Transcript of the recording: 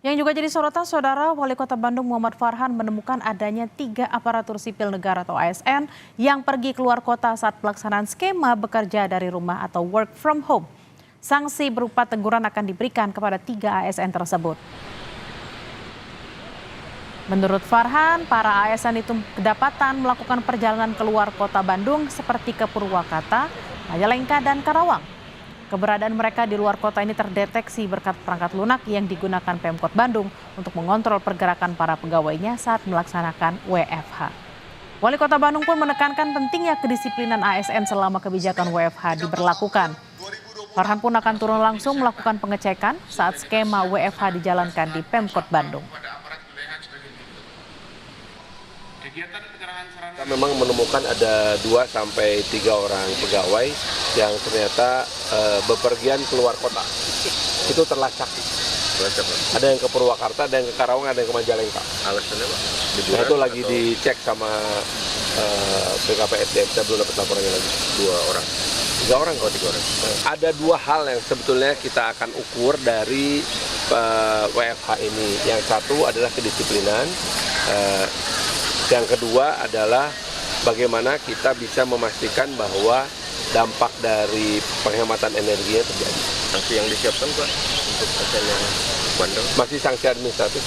Yang juga jadi sorotan, Saudara, Wali Kota Bandung Muhammad Farhan menemukan adanya 3 aparatur sipil negara atau ASN yang pergi keluar kota saat pelaksanaan skema bekerja dari rumah atau work from home. Sanksi berupa teguran akan diberikan kepada 3 ASN tersebut. Menurut Farhan, para ASN itu kedapatan melakukan perjalanan keluar kota Bandung seperti ke Purwakarta, Majalengka, dan Karawang. Keberadaan mereka di luar kota ini terdeteksi berkat perangkat lunak yang digunakan Pemkot Bandung untuk mengontrol pergerakan para pegawainya saat melaksanakan WFH. Wali Kota Bandung pun menekankan pentingnya kedisiplinan ASN selama kebijakan WFH diberlakukan. Farhan pun akan turun langsung melakukan pengecekan saat skema WFH dijalankan di Pemkot Bandung. Kita memang menemukan ada 2 sampai 3 orang pegawai yang ternyata bepergian keluar kota. Itu terlacak. Ada yang ke Purwakarta, ada yang ke Karawang, ada yang ke Majalengka. Alasannya Pak? Nah, itu lagi dicek sama BKPSDM, saya belum dapat laporannya lagi. 2 orang? 3 orang kok, 3 orang. Ada 2 hal yang sebetulnya kita akan ukur dari WFH ini. Yang satu adalah kedisiplinan. Yang kedua adalah bagaimana kita bisa memastikan bahwa dampak dari penghematan energinya terjadi. Sanksi yang disiapkan Pak untuk ASN yang bandel? Masih sanksi administratif.